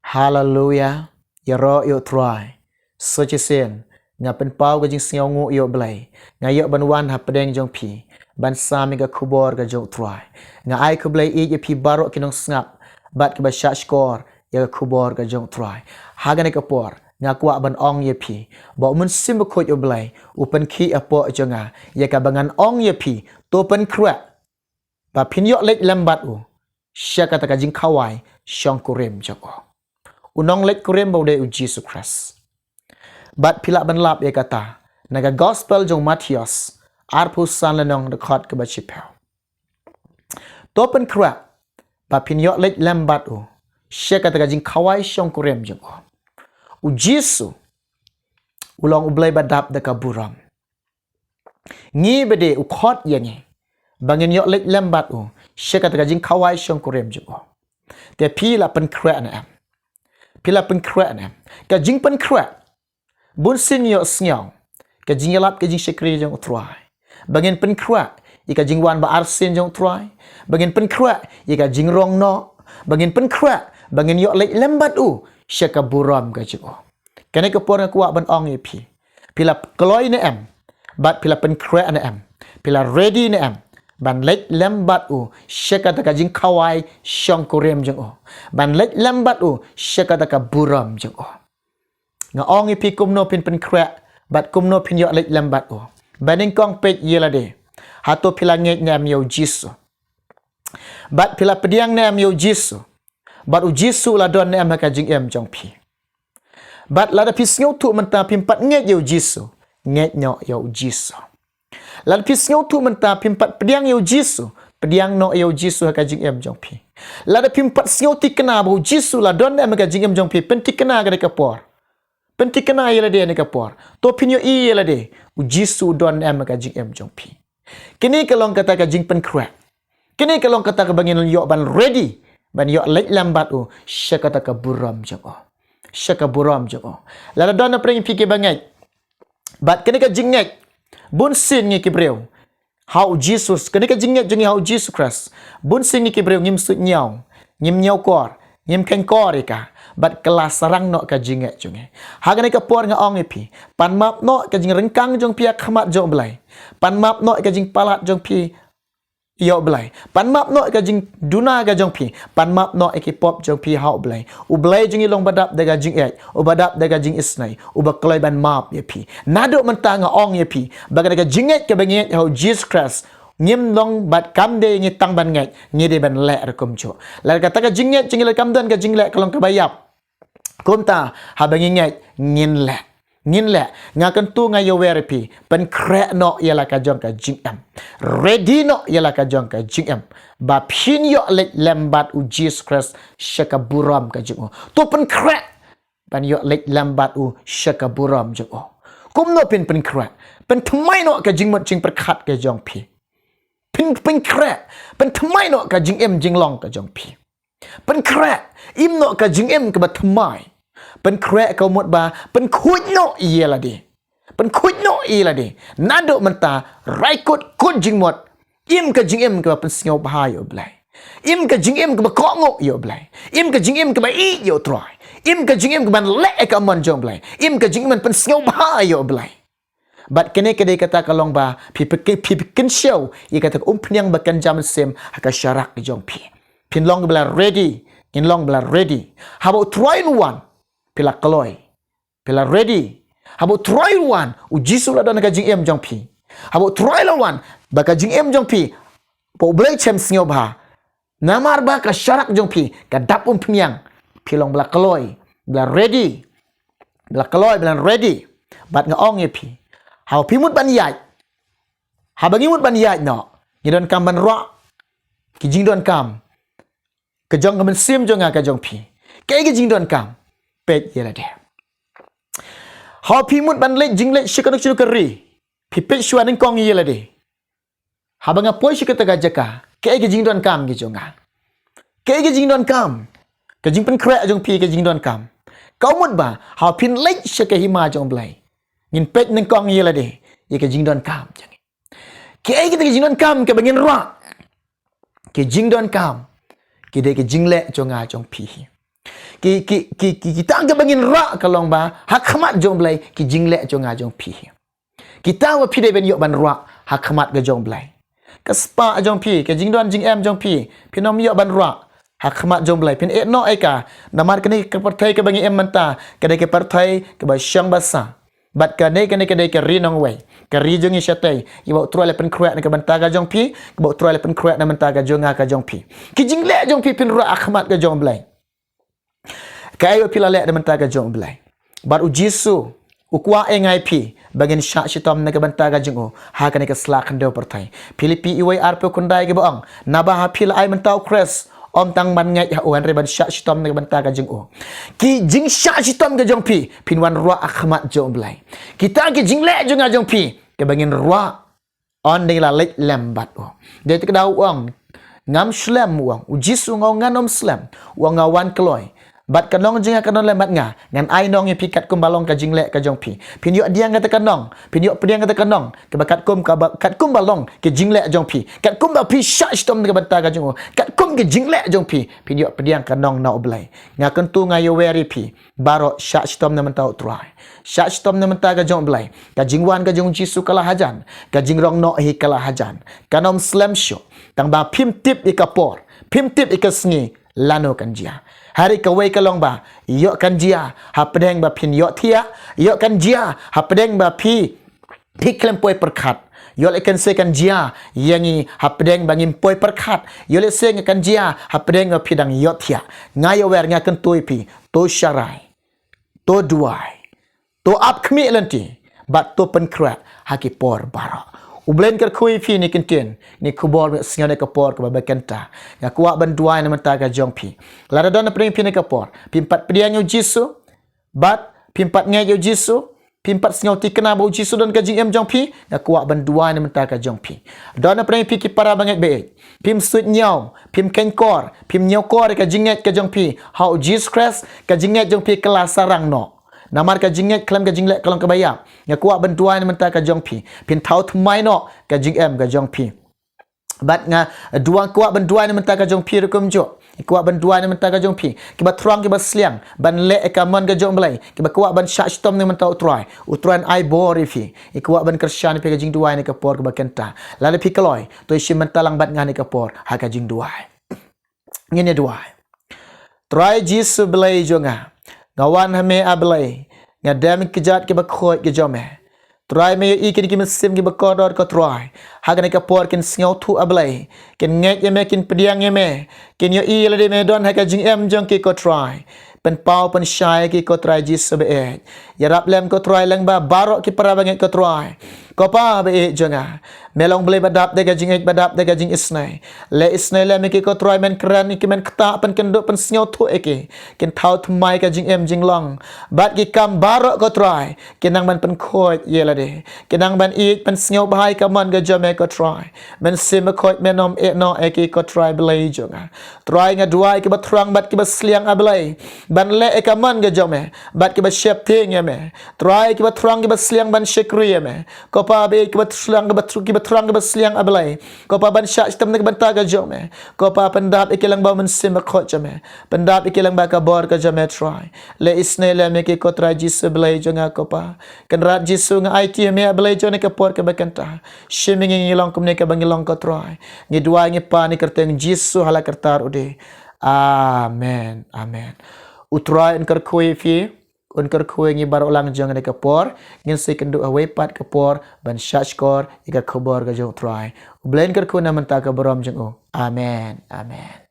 Hallelujah. Ya ro yo try. Search sin. Nga pen pau ga jing singaw ngu yo blay. Nga yo ban wan ha pedeng jong pi. Ban sami ga kubor ga jong try. Nga ai ku blay i ye pi barok kinong ngap. Bat ke ba sha skor ya ga kubor ga jong try. Haga ne kapor. Nga kwa ban ong ye pi. Ba mun sim ko yo blay. Upen ki apo jonga. Ya ka bangan ong ye pi. To pen kra. Ba pin yo lek lambat u. Sya kata ka jing kawai. Syong kurim joko. Unong lek kurim bau de u Jesus Christ. Bat pilak ban lap ye kata. Naga gospel jong Matius. Arpu san lenong dekat ke bachipel. Topen krak. Ba pin yok lek lambat u. Sya kata ka jing kawai syong kurim joko. U Jesus. Ulong ublay badap deka buram. Ngi bede u khot ye ngi. Bangin yok lek lambat u. Sya kata ka jing kawai syong kurim joko. Te pila pen krak na am. Pila pen krak na. Ka jing pen krak. Bun sin yo snyong. Ka jing yalap ka jing syekri jong utruai. Bangin pen krak. Ika jing wan ba arsin jong utruai. Bangin pen krak. Ika jing rong no. Bangin pen krak. Bangin yo lek lembat u. Syaka buram ka jing o. Kani ka por nga kuwa ban ong ye pi. Pila kloy na am. Bat pila pen krak na am. Pila ready na am. Ban lek lembat u. Syaka taka jing kawai syong kurem jong o. Ban lek lembat u. Syaka taka buram jong o. Nga ong ipi kumno pin pen krak. Bat kumno pin yok lek lembat u. Baning kong pek yela de. Hato pila ngek nyam yo jisu. Bat pila pediang nyam yo jisu. Bat u jisu la don nyam haka jing em jong pi. Bat lada pis ngau tu menta pimpat ngek yo jisu. Ngek nyok yo jisu. Lalu pis ngau tu menta pimpat pediang yo jisu. Pediang no yo jisu haka jing em jong pi. Lalu pimpat ngau ti kena bu jisu la don nyam haka jing em jong pi. Penti kena ga de kapor. Penti kena yela de ne kapor. To pinyo i yela de. U jisu don nyam haka jing em jong pi. Kini kalong kata ka jing pen krak. Kini kalong kata ka bangin yok ban ready. Ban yok lek lambat u. Sya kata ka buram jong o. Sya ka buram jong o. Lalu don na pring fikir bangai. Bat kini ka jing ngek. Bun sin ngi kibreu. How Jesus. Kini ka jing ngek jengi how Jesus Christ. Bun sin ngi kibreu ngim sut nyau. Ngim nyau kor. Ngim ken kor ika. Bat kelas sarang no ka jing ngek jengi. Haga ni ka por nga ong ipi. Pan map no ka jing rengkang jong pia khamat jong belai. Pan map no ka jing palat jong pi yo belai. Pan map no ka jing duna ka jong pi. Pan map no ki pop jong pi hau belai. U belai jing ilong badap daga jing et. U badap daga jing isnai. U baklai ban map ye pi. Naduk mentang nga ong ye pi. Baga daga jing et ka bangit hau Jesus Christ. Ngim long bat kam de ngi tang ban ngai. Ngi de ban lek rekum cho. La kata ka jing et jing le kam dan ka jing lek kalong ka bayap. Kumta habangi ngai ngin lek. Ngin lek ngakan tu ngai yo werapi pen krek no yala ka jong ka jing am. Ready no yala ka jong ka jing am. Ba pin yo lek lambat u Jesus Christ syaka buram ka jing o. Tu pen krek ban yo lek lambat u syaka buram jing o. Kum no pen krek. Pen tmai no ka jing mot jing perkhat ka jong pi. Pen krek. Pen tmai no ka jing em jing long ka jong pi. Pen krek im no ka jing em ka ba tmai. Pen krek kau mot ba pen kuj no iya la de. Pen kuj no iya la de. Nado menta raikut kuj jing mot. Im ka jing em ka pen singau bahai yo blai. Im ka jing em ka ba kongok yo blai. Im ka jing em ka ba i yo try. Im ka jing em ka ban lek ka man jong blai. Im ka jing em pen singau bahai yo blai. Bat kene kede kata kalong ba pi ken show i kata pnyang bakan jam sem haka syarak jong pi. Pin long bla ready. In long bla ready. How about try one? Pila kaloi. Pila ready. Habo try one. U jisu la dan ka jing em jong pi. Habo try la one. Baka jing em jong pi. Po blai chem snyo ba. Namar ba ka syarak jong pi. Ka dap pnyang. Pilong bla kaloi. Bla ready. Bla kaloi bla ready. Bat nga ong ye pi. Hao pimut ban yai. Habangi mut ban yai no. Ni don kam ban ro. Ki jing don kam. Ka jong ka sim jong ka jong pi. Kai ki jing don kam. Pek yela de. Hao pimut ban lek jing lek syikaduk syikaduk keri. Pi pek syuan ning kong yela de. Habang apoi syikata gajaka. Kai ki jing don kam ki jonga. Kai ki jing don kam. Ka jing pen krek jong pi ka jing don kam. Kau mut ba. Hao pin lek syikahima jong blai. Ngin pek ning kong yela de. Ye ka jing don kam jangi. Kai kita ka jing don kam ka bangin rak. Ki jing don kam. Ki de ki jing lek jonga jong pi. kita angka bangin rak kalong ba hakmat jong blai ki jinglek jong ajong pi kita wa pi de ben yok ban rak hakmat ga jong blai kaspa jong pi ke jingdon jing em jong pi pinom yok ban rak hakmat jong blai pin no eka namar kini ke partai ke bangi em manta ke ke partai ke ba syang basa bat kane ke rinong wei ke rijung isyatai iba troi le pen kruat ke bantaga jong pi ke ba troi le pen kruat na bantaga jong ka jong pi ki jinglek jong pi pin rak hakmat ga jong blai kayo pila lek de bantaga jong blai bar ujisu ukwa engai pi bagian syak shitom na ke bantaga jong ha kane ke slak ndo partai pilipi iwai arpe kundai ke baang naba ha pila ai mentau kres om tang man ngai ha wan reban syak shitom na ke bantaga jong ki jing syak shitom ke jong pi pinwan ruak akhmat jong blai kita ki jing lek jong pi ke bagian ruak on ding la lek lembat dia te kedau uang ngam slam uang ujisu ngau nganom slam uang ngawan keloi bat kanong jinga kanong lembat nga ngan ai nong ye pikat kum balong ka jinglek ka jong pi pin yo dia ngata kanong pin yo pediang ngata kanong ke bakat kum ka kat kum balong ke jinglek jong pi kat kum ba pi syak stom ke banta ka jong kat kum ke jinglek jong pi pin yo pediang kanong na oblai nga kentu nga yo weri pi baro syak stom na mentau try syak stom na menta ka jong blai ka jingwan ka jong jisu kala hajan ka jingrong no hi kala hajan kanom slam show tang ba pim tip ikapor pim tip ikasngi lano kan jia hari kawai kalong ba yok kan jia ha pedeng ba pin yok thia yok kan jia ha pedeng ba pi klempoi perkat yok le kan se kan jia yangi ha pedeng bangim poi perkat yok le se kan jia ha pedeng ba pidang yok thia ngayo wer nga kan toi pi to syarai to duai to up kmi lanti bat to pen krat haki por bara ublen ker kui pi ni kintien ni kubor singa ne kapor ke babakenta ya kuak banduai na menta ka jong pi la don pring pi ne kapor pimpat pediang yo jisu bat pimpat ngai yo jisu pimpat singa ti kena bau jisu don ka jing em jong pi ya kuak banduai na menta ka jong pi don pring pi ki para banget be pim sut nyau pim ken kor pim nyau kor ka jinget ka jong pi how jesus christ ka jinget jong pi kelas sarang no namar ka jinget klam ka jinglek kalong ka bayam ya kuak bantuan menta ka jong pi pin tau thmai no ka jing em ka jong pi bat nga dua kuak bantuan menta ka jong pi rekum jo kuak bantuan menta ka jong pi ki ba trong ki ba sliang ban le ka man ka jong blai ki ba kuak ban syak stom ni menta utrai ai bori fi kuak ban kersian pi ka jing duai ni ka por ka ba kenta lalu pi kaloi to isi menta lang bat nga ni ka por ha ka jing duai ngene duai try jisu blai jonga ngawan hame ablai ngadam kejat ke bakhoi ke jome try me ikin ki mesim ki bakodor ko try hagane ka por kin sngau thu ablai kin ngek ye me kin pediang ye me kin yo i le me don ha ka jing em jong ki ko try pen pau pen syai ki ko try jis be ya rap lem ko try lang ba barok ki para banget ko try ko pa be jonga melong blai badap de ka jing badap de ka jing isnai le isnai le me ki ko try men kran ki men kta pen kendo pen sngau thu eki kin thau thmai ka jing em jing long bat ki kam barok ko try kin nang man pen khoi ye la de kin nang ban i pen sngau bahai ka man ga jame ko try men sim khoi menom e no eki ko try blai jonga try nga duai ki ba thrang bat ki ba sliang ablai ban le e ka man ga jame bat ki ba shep thing ye me try ki ba thrang ki ba sliang ban shekri ye me ko pa be ki ba sliang ba ki ba thrang ki ba sliang ablai ko pa ban syak stem ne ban ta ga jame ko pa pendap ikilang ba men sim khoi jame pendap ikilang ba ka bor ka jame try le isne le me ki ko try jisu blai jonga ko pa kan rat jisu nga it me blai jone ka por ka bakanta shiming ngilong kum ne ka bangilong ko try ngi dua ngi pa ni kerteng jisu hala kertar ude amen amen utrai engkar khui fi unkar khui ngi bar ulang jong ne ka por ngin se kendu away pat ka por ban shashkor ika khobor ga jong try ublen kar khu na manta ka borom jong amen amen